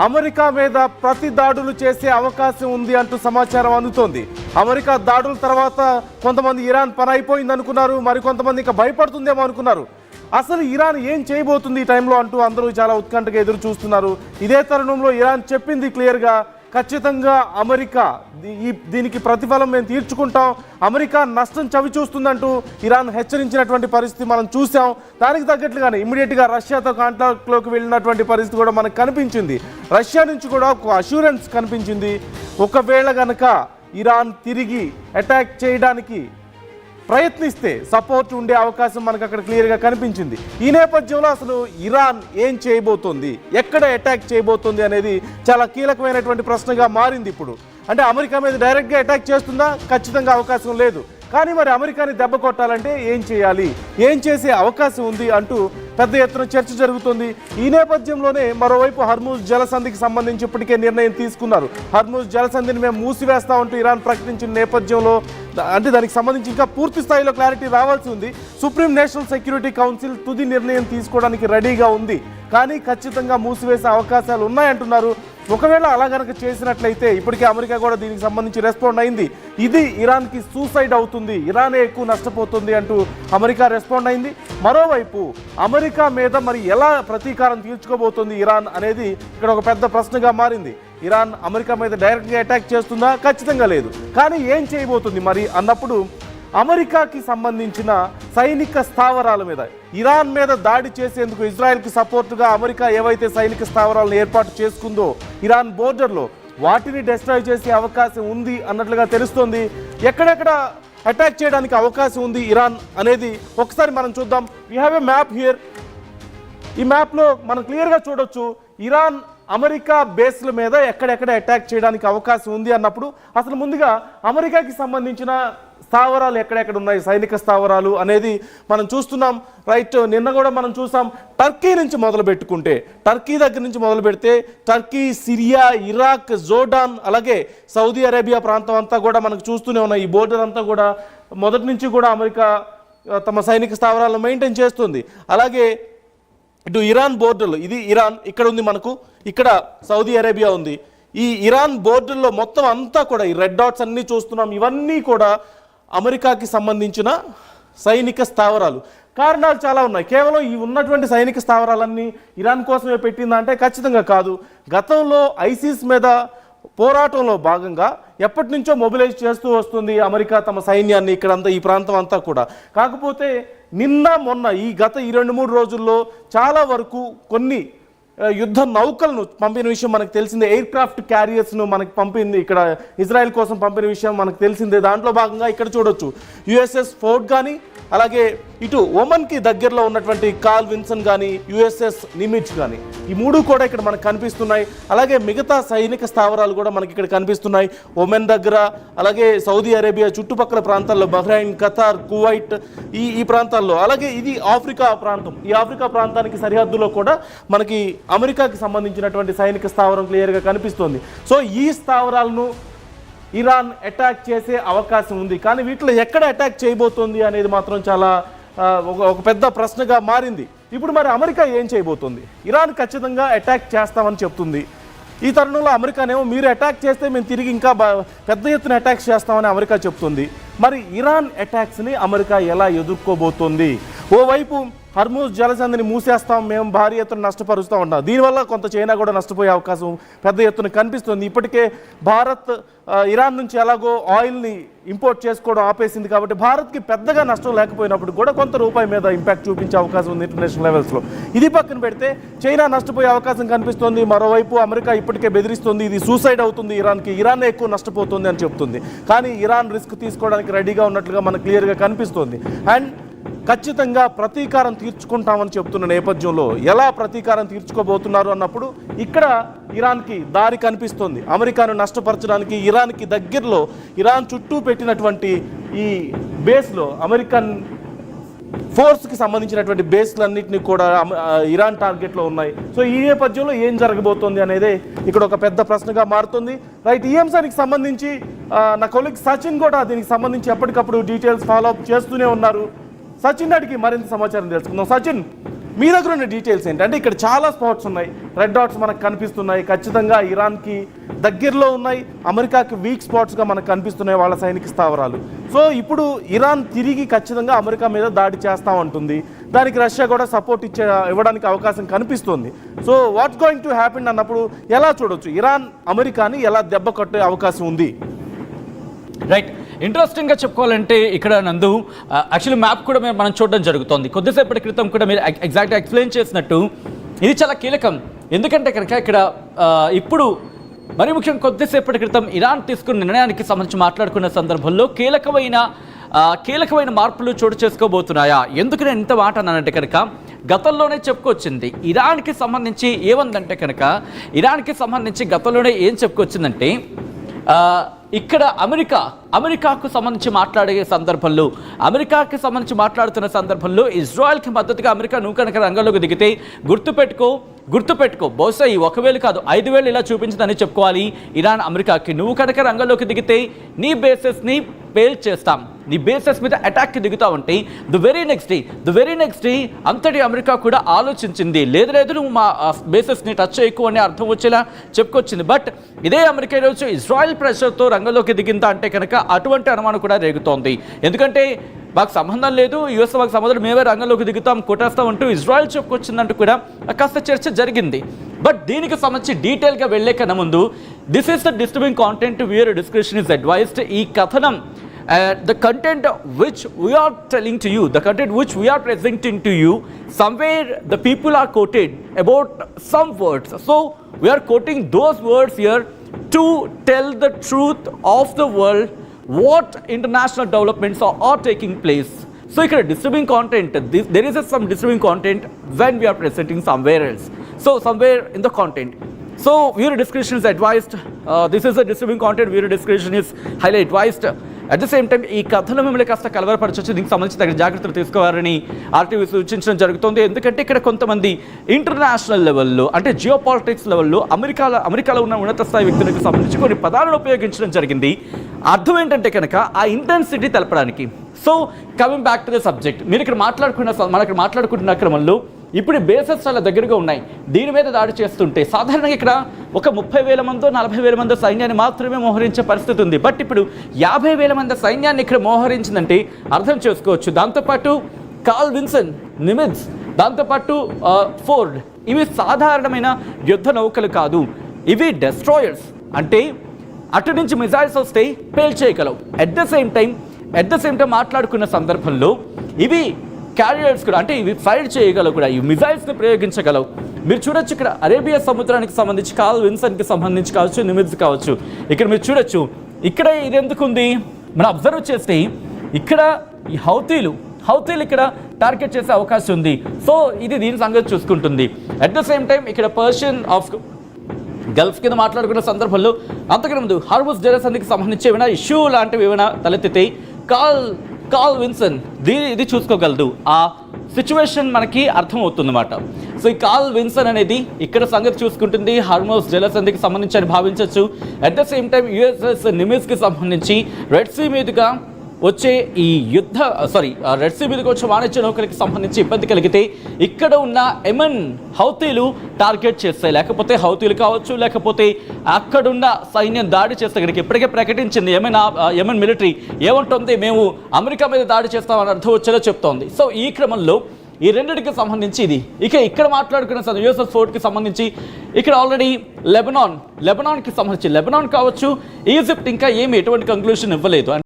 America మీద ప్రతి దాడులు చేసే అవకాశం ఉంది అంటూ సమాచారం అందుతోంది. అమెరికా దాడుల తర్వాత కొంతమంది ఇరాన్ పని అయిపోయింది అనుకున్నారు, మరికొంతమంది ఇంకా భయపడుతుందేమో అనుకున్నారు. అసలు ఇరాన్ ఏం చేయబోతుంది ఈ టైంలో అంటూ అందరూ చాలా ఉత్కంఠగా ఎదురు చూస్తున్నారు. ఇదే తరుణంలో ఇరాన్ చెప్పింది క్లియర్గా, ఖచ్చితంగా అమెరికా దీనికి ప్రతిఫలం మేము తీర్చుకుంటాం, అమెరికా నష్టం చవి చూస్తుందంటూ ఇరాన్ హెచ్చరించినటువంటి పరిస్థితి మనం చూసాం. దానికి తగ్గట్లుగానే ఇమ్మీడియట్గా రష్యాతో కాంటాక్ట్లోకి వెళ్ళినటువంటి పరిస్థితి కూడా మనకు కనిపించింది. రష్యా నుంచి కూడా ఒక అష్యూరెన్స్ కనిపించింది, ఒకవేళ గనక ఇరాన్ తిరిగి అటాక్ చేయడానికి ప్రయత్నిస్తే సపోర్ట్ ఉండే అవకాశం మనకు అక్కడ క్లియర్గా కనిపించింది. ఈ నేపథ్యంలో అసలు ఇరాన్ ఏం చేయబోతోంది, ఎక్కడ అటాక్ చేయబోతోంది అనేది చాలా కీలకమైనటువంటి ప్రశ్నగా మారింది ఇప్పుడు. అంటే అమెరికా మీద డైరెక్ట్గా అటాక్ చేస్తుందా? ఖచ్చితంగా అవకాశం లేదు. కానీ మరి అమెరికాని దెబ్బ కొట్టాలంటే ఏం చేయాలి, ఏం చేసే అవకాశం ఉంది అంటూ పెద్ద ఎత్తున చర్చ జరుగుతుంది. ఈ నేపథ్యంలోనే మరోవైపు హర్ముజ్ జలసంధికి సంబంధించి ఇప్పటికే నిర్ణయం తీసుకున్నారు. హర్ముజ్ జలసంధిని మేము మూసివేస్తామంటూ ఇరాన్ ప్రకటించిన నేపథ్యంలో అంటే దానికి సంబంధించి ఇంకా పూర్తి స్థాయిలో క్లారిటీ రావాల్సి ఉంది. సుప్రీం నేషనల్ సెక్యూరిటీ కౌన్సిల్ తుది నిర్ణయం తీసుకోవడానికి రెడీగా ఉంది, కానీ ఖచ్చితంగా మూసివేసే అవకాశాలు ఉన్నాయంటున్నారు. ఒకవేళ అలా కనుక చేసినట్లయితే ఇప్పటికే అమెరికా కూడా దీనికి సంబంధించి రెస్పాండ్ అయింది. ఇది ఇరాన్కి సూసైడ్ అవుతుంది, ఇరానే ఎక్కువ నష్టపోతుంది అంటూ అమెరికా రెస్పాండ్ అయింది. మరోవైపు అమెరికా మీద మరి ఎలా ప్రతీకారం తీర్చుకోబోతుంది ఇరాన్ అనేది ఇక్కడ ఒక పెద్ద ప్రశ్నగా మారింది. ఇరాన్ అమెరికా మీద డైరెక్ట్గా అటాక్ చేస్తుందా? ఖచ్చితంగా లేదు. కానీ ఏం చేయబోతుంది మరి అన్నప్పుడు అమెరికాకి సంబంధించిన సైనిక స్థావరాల మీద ఇరాన్ మీద దాడి చేసేందుకు ఇజ్రాయెల్కి సపోర్టుగా అమెరికా ఏవైతే సైనిక స్థావరాలను ఏర్పాటు చేసుకుందో ఇరాన్ బోర్డర్లో, వాటిని డిస్ట్రాయ్ చేసే అవకాశం ఉంది అన్నట్లుగా తెలుస్తోంది. ఎక్కడెక్కడ అటాక్ చేయడానికి అవకాశం ఉంది ఇరాన్ అనేది ఒకసారి మనం చూద్దాం. We have a map here. ఈ మ్యాప్లో మనం క్లియర్గా చూడొచ్చు ఇరాన్ అమెరికా బేస్ల మీద ఎక్కడెక్కడ అటాక్ చేయడానికి అవకాశం ఉంది అన్నప్పుడు అసలు ముందుగా అమెరికాకి సంబంధించిన స్థావరాలు ఎక్కడెక్కడ ఉన్నాయి, సైనిక స్థావరాలు అనేది మనం చూస్తున్నాం. రైట్, నిన్న కూడా మనం చూసాం. టర్కీ నుంచి మొదలు పెట్టుకుంటే, టర్కీ దగ్గర నుంచి మొదలు పెడితే టర్కీ, సిరియా, ఇరాక్, జోర్డాన్, అలాగే సౌదీ అరేబియా ప్రాంతం అంతా కూడా మనకు చూస్తూనే ఉన్నాయి. ఈ బోర్డర్ అంతా కూడా మొదటి నుంచి కూడా అమెరికా తమ సైనిక స్థావరాలను మెయింటైన్ చేస్తుంది. అలాగే ఇటు ఇరాన్ బోర్డర్లు, ఇది ఇరాన్ ఇక్కడ ఉంది మనకు, ఇక్కడ సౌదీ అరేబియా ఉంది. ఈ ఇరాన్ బోర్డర్లో మొత్తం అంతా కూడా ఈ రెడ్ డాట్స్ అన్నీ చూస్తున్నాం. ఇవన్నీ కూడా అమెరికాకి సంబంధించిన సైనిక స్థావరాలు. కారణాలు చాలా ఉన్నాయి. కేవలం ఈ ఉన్నటువంటి సైనిక స్థావరాలన్నీ ఇరాన్ కోసమే పెట్టిందా అంటే ఖచ్చితంగా కాదు. గతంలో ఐసిస్ మీద పోరాటంలో భాగంగా ఎప్పటి నుంచో మొబిలైజ్ చేస్తూ వస్తుంది అమెరికా తమ సైన్యాన్ని ఇక్కడంతా, ఈ ప్రాంతం అంతా కూడా. కాకపోతే నిన్న మొన్న ఈ గత 2-3 రోజుల్లో చాలా వరకు కొన్ని యుద్ధ నౌకలను పంపిన విషయం మనకు తెలిసిందే. ఎయిర్ క్రాఫ్ట్ క్యారియర్స్ను మనకు పంపింది, ఇక్కడ ఇజ్రాయెల్ కోసం పంపిన విషయం మనకు తెలిసిందే. దాంట్లో భాగంగా ఇక్కడ చూడొచ్చు యుఎస్ఎస్ ఫోర్డ్ కానీ, అలాగే ఇటు ఒమన్కి దగ్గరలో ఉన్నటువంటి కార్ల్ విన్సన్ కానీ, యుఎస్ఎస్ నిమిజ్ కానీ, ఈ మూడు కూడా ఇక్కడ మనకు కనిపిస్తున్నాయి. అలాగే మిగతా సైనిక స్థావరాలు కూడా మనకి ఇక్కడ కనిపిస్తున్నాయి. ఒమెన్ దగ్గర, అలాగే సౌదీ అరేబియా చుట్టుపక్కల ప్రాంతాల్లో, బహ్రైన్, ఖతార్, కువైట్, ఈ ప్రాంతాల్లో, అలాగే ఇది ఆఫ్రికా ప్రాంతం. ఈ ఆఫ్రికా ప్రాంతానికి సరిహద్దులో కూడా మనకి అమెరికాకి సంబంధించినటువంటి సైనిక స్థావరం క్లియర్గా కనిపిస్తుంది. సో ఈ స్థావరాలను ఇరాన్ అటాక్ చేసే అవకాశం ఉంది. కానీ వీటిలో ఎక్కడ అటాక్ చేయబోతోంది అనేది మాత్రం చాలా ఒక పెద్ద ప్రశ్నగా మారింది. ఇప్పుడు మరి అమెరికా ఏం చేయబోతోంది? ఇరాన్ ఖచ్చితంగా అటాక్ చేస్తామని చెప్తుంది. ఈ తరుణంలో అమెరికానేమో మీరు అటాక్ చేస్తే మేము తిరిగి ఇంకా పెద్ద ఎత్తున అటాక్స్ చేస్తామని అమెరికా చెప్తుంది. మరి ఇరాన్ అటాక్స్ని అమెరికా ఎలా ఎదుర్కోబోతోంది? ఓవైపు హర్ముజ్ జలసంధిని మూసేస్తాం, మేము భారీ ఎత్తున నష్టపరుస్తూ ఉంటాం. దీనివల్ల కొంత చైనా కూడా నష్టపోయే అవకాశం పెద్ద ఎత్తున కనిపిస్తుంది. ఇప్పటికే భారత్ ఇరాన్ నుంచి ఎలాగో ఆయిల్ని ఇంపోర్ట్ చేసుకోవడం ఆపేసింది కాబట్టి భారత్కి పెద్దగా నష్టం లేకపోయినప్పుడు కూడా కొంత రూపాయి మీద ఇంపాక్ట్ చూపించే అవకాశం ఉంది ఇంటర్నేషనల్ లెవెల్స్లో. ఇది పక్కన పెడితే చైనా నష్టపోయే అవకాశం కనిపిస్తోంది. మరోవైపు అమెరికా ఇప్పటికే బెదిరిస్తుంది, ఇది సూసైడ్ అవుతుంది ఇరాన్కి, ఇరాన్ ఎక్కువ నష్టపోతుంది అని చెప్తుంది. కానీ ఇరాన్ రిస్క్ తీసుకోవడానికి రెడీగా ఉన్నట్లుగా మనకు క్లియర్గా కనిపిస్తుంది. అండ్ ఖచ్చితంగా ప్రతీకారం తీర్చుకుంటామని చెప్తున్న నేపథ్యంలో ఎలా ప్రతీకారం తీర్చుకోబోతున్నారు అన్నప్పుడు ఇక్కడ ఇరాన్కి దారి కనిపిస్తుంది. అమెరికాను నష్టపరచడానికి ఇరాన్కి దగ్గరలో, ఇరాన్ చుట్టూ పెట్టినటువంటి ఈ బేస్లో, అమెరికన్ ఫోర్స్కి సంబంధించినటువంటి బేస్లన్నింటినీ కూడా ఇరాన్ టార్గెట్లో ఉన్నాయి. సో ఈ నేపథ్యంలో ఏం జరగబోతోంది అనేది ఇక్కడ ఒక పెద్ద ప్రశ్నగా మారుతుంది. రైట్, ఈ అంశానికి సంబంధించి నా కొలీగ్ సచిన్ కూడా దీనికి సంబంధించి ఎప్పటికప్పుడు డీటెయిల్స్ ఫాలో అప్ చేస్తూనే ఉన్నారు. సచిన్ అడిగి మరింత సమాచారం తెలుసుకుందాం. సచిన్, మీ దగ్గర ఉన్న డీటెయిల్స్ ఏంటంటే ఇక్కడ చాలా స్పాట్స్ ఉన్నాయి, రెడ్ డాట్స్ మనకు కనిపిస్తున్నాయి, ఖచ్చితంగా ఇరాన్కి దగ్గరలో ఉన్నాయి, అమెరికాకి వీక్ స్పాట్స్గా మనకు కనిపిస్తున్నాయి వాళ్ళ సైనిక స్థావరాలు. సో ఇప్పుడు ఇరాన్ తిరిగి ఖచ్చితంగా అమెరికా మీద దాడి చేస్తామంటుంది, దానికి రష్యా కూడా సపోర్ట్ ఇవ్వడానికి అవకాశం కనిపిస్తుంది. So what's going to happen అన్నప్పుడు ఎలా చూడొచ్చు, ఇరాన్ అమెరికాని ఎలా దెబ్బ కొట్టే అవకాశం ఉంది? రైట్, ఇంట్రెస్టింగ్గా చెప్పుకోవాలంటే ఇక్కడ నందు యాక్చువల్లీ మ్యాప్ కూడా మనం చూడడం జరుగుతుంది. కొద్దిసేపటి క్రితం కూడా మీరు ఎగ్జాక్ట్గా ఎక్స్ప్లెయిన్ చేసినట్టు ఇది చాలా కీలకం. ఎందుకంటే కనుక ఇక్కడ ఇప్పుడు మరి ముఖ్యంగా కొద్దిసేపటి క్రితం ఇరాన్ తీసుకున్న నిర్ణయానికి సంబంధించి మాట్లాడుకున్న సందర్భంలో కీలకమైన మార్పులు చోటు చేసుకోబోతున్నాయా? ఎందుకు నేను ఇంత మాట అన్నానంటే కనుక గతంలోనే చెప్పుకొచ్చింది ఇరాన్కి సంబంధించి ఏముందంటే కనుక ఇరాన్కి సంబంధించి గతంలోనే ఏం చెప్పుకొచ్చిందంటే ఇక్కడ అమెరికాకు సంబంధించి మాట్లాడుతున్న సందర్భంలో ఇజ్రాయెల్కి మద్దతుగా అమెరికా కనుక రంగంలోకి దిగితే గుర్తుపెట్టుకో బహుశా ఈ 1,000 కాదు 5,000 ఇలా చూపించిందని చెప్పుకోవాలి ఇరాన్ అమెరికాకి. నువ్వు కనుక రంగంలోకి దిగితే నీ బేసెస్ని పేల్ చేస్తాం, నీ బేసెస్ మీద అటాక్కి దిగుతావంటే ద వెరీ నెక్స్ట్ డే అంతటి అమెరికా కూడా ఆలోచించింది, లేదు నువ్వు మా బేసెస్ని టచ్ చేయకు అని అర్థం వచ్చేలా చెప్పుకొచ్చింది. బట్ ఇదే అమెరికా ఈరోజు ఇజ్రాయెల్ ప్రెషర్తో రంగంలోకి దిగిందా అంటే కనుక అటువంటి అనుమానం కూడా రేగుతోంది. ఎందుకంటే మాకు సంబంధం లేదు, యుఎస్ మాకు సంబంధం, మేమే రంగంలోకి దిగుతాం కొట్టేస్తాం అంటూ ఇజ్రాయెల్ చెప్పుకొచ్చిందంటూ కూడా కాస్త చర్చ జరిగింది. బట్ దీనికి సంబంధించి డీటెయిల్గా వెళ్లే కన్నా ముందు this is the disturbing content viewer description is advised. ఈ కథనం the content which we are telling to you, the content which we are presenting to you, somewhere the people are quoted about some words. So we are quoting those words here to tell the truth of the world, what international developments are taking place. So here disturbing content, there is some disturbing content when we are presenting somewhere else. So somewhere in the content. So viewer discretion is advised. This is a disturbing content, viewer discretion is highly advised. At the same time ఈ కథలో మిమ్మల్ని కాస్త కలవరపరచవచ్చు, దీనికి సంబంధించి తగిన జాగ్రత్తలు తీసుకోవాలని RTV సూచించడం జరుగుతుంది. ఎందుకంటే ఇక్కడ కొంతమంది ఇంటర్నేషనల్ లెవెల్లో అంటే జియో పాలిటిక్స్ లెవెల్లో అమెరికాలో ఉన్న ఉన్నత స్థాయి వ్యక్తులకు సంబంధించి కొన్ని పదాలను ఉపయోగించడం జరిగింది. అర్థం ఏంటంటే కనుక ఆ ఇంటెన్సిటీ తెలపడానికి. So coming back to the subject, మీరు ఇక్కడ మాట్లాడుకుంటున్న క్రమంలో ఇప్పుడు బేసెస్ చాలా దగ్గరగా ఉన్నాయి, దీని మీద దాడి చేస్తుంటే సాధారణంగా ఇక్కడ ఒక 30,000 మందో 40,000 మంది సైన్యాన్ని మాత్రమే మోహరించే పరిస్థితి ఉంది. బట్ ఇప్పుడు 50,000 మంది సైన్యాన్ని ఇక్కడ మోహరించిందంటే అర్థం చేసుకోవచ్చు. దాంతోపాటు కార్ల్ విన్సన్, నిమిట్జ్, దాంతోపాటు ఫోర్డ్, ఇవి సాధారణమైన యుద్ధ నౌకలు కాదు, ఇవి డెస్ట్రాయర్స్. అంటే అటు నుంచి మిజైల్స్ వస్తే పేల్చేయగలవు. అట్ ద సేమ్ టైం మాట్లాడుకున్న సందర్భంలో ఇవి క్యారియర్స్ కూడా, అంటే ఇవి ఫైర్ చేయగలవు కూడా, ఈ మిజైల్స్ని ప్రయోగించగలవు. మీరు చూడొచ్చు ఇక్కడ అరేబియా సముద్రానికి సంబంధించి కార్ల్ విన్సన్కి సంబంధించి కావచ్చు, నిమిట్జ్ కావచ్చు, ఇక్కడ మీరు చూడొచ్చు. ఇక్కడ ఇది ఎందుకు ఉంది మనం అబ్జర్వ్ చేస్తే ఇక్కడ ఈ హౌతీలు ఇక్కడ టార్గెట్ చేసే అవకాశం ఉంది. సో ఇది దీని సంగతి చూసుకుంటుంది. అట్ ద సేమ్ టైం ఇక్కడ పర్షియన్ ఆఫ్ గల్ఫ్ కింద మాట్లాడుకున్న సందర్భంలో అంతకన్నా ముందు హార్మోస్ జలసంధికి సంబంధించి ఏమైనా ఇష్యూ లాంటివి ఏమైనా తలెత్తితే కార్ల్ విన్సన్ ఇది చూసుకోగలదు. ఆ సిచ్యువేషన్ మనకి అర్థమవుతుందన్నమాట. సో ఈ కార్ల్ విన్సన్ అనేది ఇక్కడ సంగతి చూసుకుంటుంది, హార్మోస్ జలసంధికి సంబంధించి అని భావించవచ్చు. At the same time USS నిమిట్జ్కి సంబంధించి రెడ్ సీ మీదుగా వచ్చే రెడ్ సీ మీదకి వచ్చే వాణిజ్య నౌకలకి సంబంధించి ఇబ్బంది కలిగితే ఇక్కడ ఉన్న యెమెన్ హౌతీలు టార్గెట్ చేస్తాయి, లేకపోతే హౌతీలు కావచ్చు, లేకపోతే అక్కడున్న సైన్యం దాడి చేస్తే కనుక ఇప్పటికే ప్రకటించింది యెమెన్ మిలిటరీ ఏమంటుంది, మేము అమెరికా మీద దాడి చేస్తామని అర్థం వచ్చేలా చెప్తోంది. సో ఈ క్రమంలో ఈ రెండింటికి సంబంధించి ఇది ఇక్కడ మాట్లాడుకున్న యుఎస్ఎస్ ఫోర్ట్కి సంబంధించి ఇక్కడ ఆల్రెడీ లెబనాన్కి సంబంధించి లెబనాన్ కావచ్చు, ఈజిప్ట్ ఇంకా ఎటువంటి కంక్లూషన్ ఇవ్వలేదు.